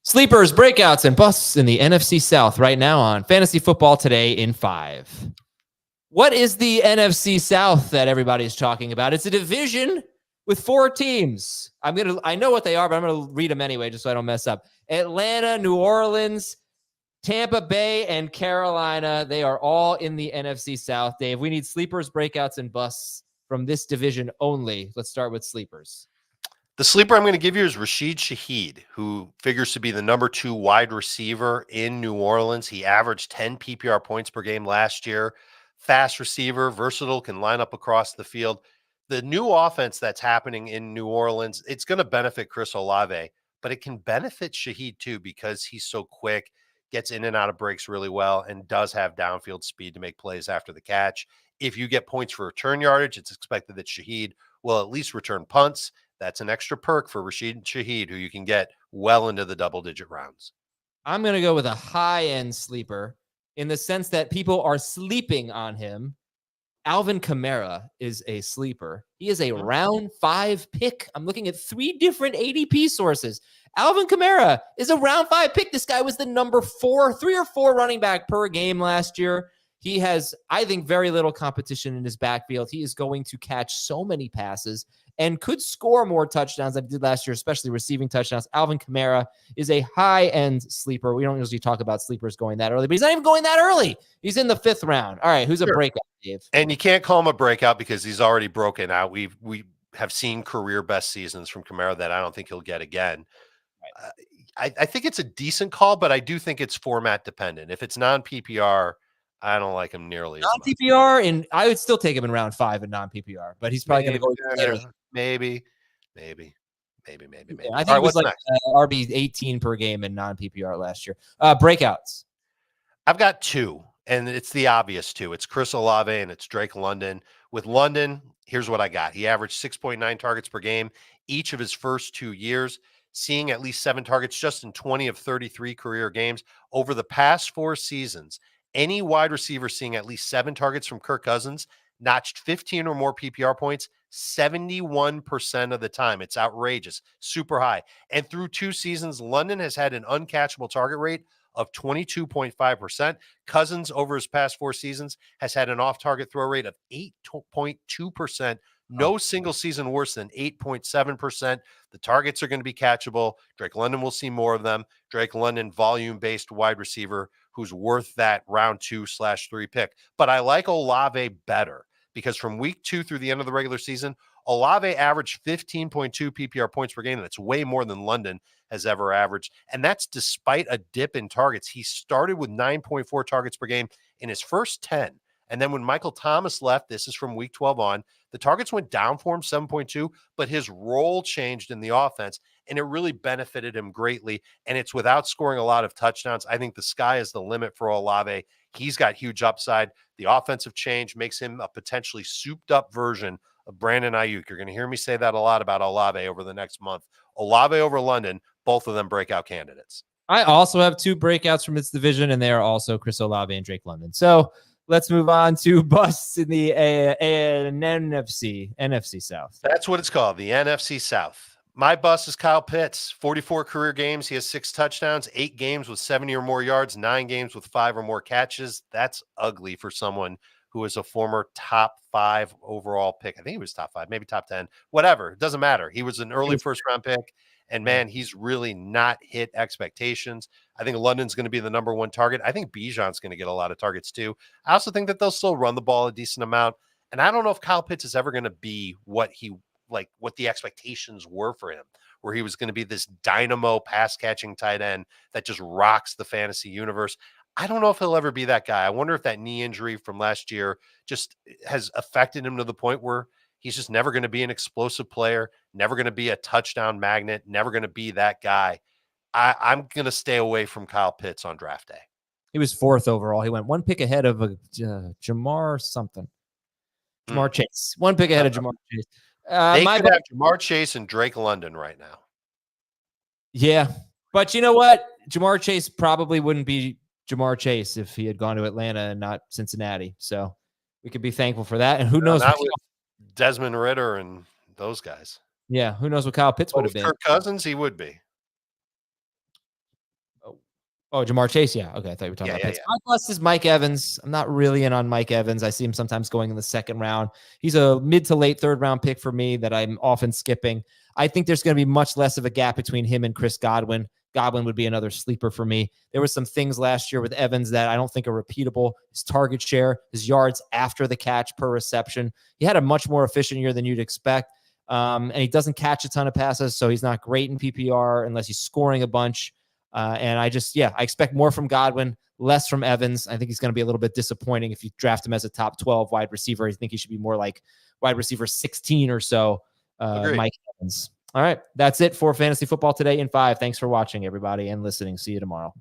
Sleepers, breakouts, and busts in the NFC South right now on Fantasy Football Today in 5. What is the NFC South that everybody's talking about? It's a division with 4 teams. I know what they are, but I'm going to read them anyway just so I don't mess up. Atlanta, New Orleans, Tampa Bay, and Carolina. They are all in the NFC South. Dave, we need sleepers, breakouts, and busts from this division only. Let's start with sleepers. The sleeper I'm going to give you is Rashid Shaheed, who figures to be the number 2 wide receiver in New Orleans. He averaged 10 PPR points per game last year. Fast receiver, versatile, can line up across the field. The new offense that's happening in New Orleans, it's going to benefit Chris Olave, but it can benefit Shaheed too because he's so quick, gets in and out of breaks really well, and does have downfield speed to make plays after the catch. If you get points for return yardage, it's expected that Shaheed will at least return punts. That's an extra perk for Rashid Shaheed, who you can get well into the double-digit rounds. I'm going to go with a high-end sleeper in the sense that people are sleeping on him. Alvin Kamara is a sleeper. He is a round 5 pick. I'm looking at 3 different ADP sources. Alvin Kamara is a round 5 pick. This guy was the number 3 or 4 running back per game last year. He has, I think, very little competition in his backfield. He is going to catch so many passes and could score more touchdowns than he did last year, especially receiving touchdowns. Alvin Kamara is a high-end sleeper. We don't usually talk about sleepers going that early, but he's not even going that early. He's in the 5th round. All right, who's a breakout, Dave? And you can't call him a breakout because he's already broken out. We have seen career best seasons from Kamara that I don't think he'll get again. Right. I think it's a decent call, but I do think it's format dependent. If it's non-PPR, I don't like him nearly as much. Non-PPR, and I would still take him in round 5 in non-PPR, but he's probably going to go later. Maybe. Yeah, I think it was like RB 18 per game in non-PPR last year. Breakouts. I've got 2, and it's the obvious 2. It's Chris Olave and it's Drake London. With London, here's what I got. He averaged 6.9 targets per game each of his first 2 years, seeing at least 7 targets just in 20 of 33 career games. Over the past 4 seasons, any wide receiver seeing at least 7 targets from Kirk Cousins notched 15 or more PPR points 71% of the time. It's outrageous, super high. And through 2 seasons, London has had an uncatchable target rate of 22.5%. Cousins, over his past 4 seasons, has had an off-target throw rate of 8.2%. No single season worse than 8.7%. The targets are going to be catchable. Drake London will see more of them. Drake London, volume-based wide receiver who's worth that round 2/3 pick. But I like Olave better because from week 2 through the end of the regular season, Olave averaged 15.2 PPR points per game. That's way more than London has ever averaged. And that's despite a dip in targets. He started with 9.4 targets per game in his first 10. And then when Michael Thomas left, this is from week 12 on, the targets went down for him, 7.2, but his role changed in the offense, and it really benefited him greatly. And it's without scoring a lot of touchdowns. I think the sky is the limit for Olave. He's got huge upside. The offensive change makes him a potentially souped-up version of Brandon Ayuk. You're going to hear me say that a lot about Olave over the next month. Olave over London, both of them breakout candidates. I also have 2 breakouts from its division, and they are also Chris Olave and Drake London. So let's move on to busts in the NFC South. That's what it's called, the NFC South. My bust is Kyle Pitts. 44 career games. He has 6 touchdowns, 8 games with 70 or more yards, 9 games with 5 or more catches. That's ugly for someone who is a former top 5 overall pick. I think he was top 5, maybe top 10, whatever. It doesn't matter. He was an early first-round pick. And, man, he's really not hit expectations. I think London's going to be the number 1 target. I think Bijan's going to get a lot of targets too. I also think that they'll still run the ball a decent amount. And I don't know if Kyle Pitts is ever going to be what the expectations were for him, where he was going to be this dynamo pass-catching tight end that just rocks the fantasy universe. I don't know if he'll ever be that guy. I wonder if that knee injury from last year just has affected him to the point where he's just never going to be an explosive player, never going to be a touchdown magnet, never going to be that guy. I'm going to stay away from Kyle Pitts on draft day. He was 4th overall. He went 1 pick ahead of Jamar something. Jamar Chase. 1 pick ahead of Jamar Chase. They could have Jamar Chase and Drake London right now. Yeah. But you know what? Jamar Chase probably wouldn't be Jamar Chase if he had gone to Atlanta and not Cincinnati. So we could be thankful for that. And who knows? Not with Desmond Ridder and those guys. Yeah. Who knows what Kyle Pitts would have been. Kirk Cousins, he would be. Oh, Jamar Chase. Yeah. Okay. I thought you were talking Yeah, about yeah, picks. yeah. My plus is Mike Evans. I'm not really in on Mike Evans. I see him sometimes going in the second round. He's a mid to late third round pick for me that I'm often skipping. I think there's going to be much less of a gap between him and Chris Godwin. Godwin would be another sleeper for me. There were some things last year with Evans that I don't think are repeatable. His target share, his yards after the catch per reception. He had a much more efficient year than you'd expect. And he doesn't catch a ton of passes, so he's not great in PPR unless he's scoring a bunch. And I expect more from Godwin, less from Evans. I think he's going to be a little bit disappointing if you draft him as a top 12 wide receiver. I think he should be more like wide receiver 16 or so. Mike Evans. All right. That's it for Fantasy Football Today in 5. Thanks for watching, everybody, and listening. See you tomorrow.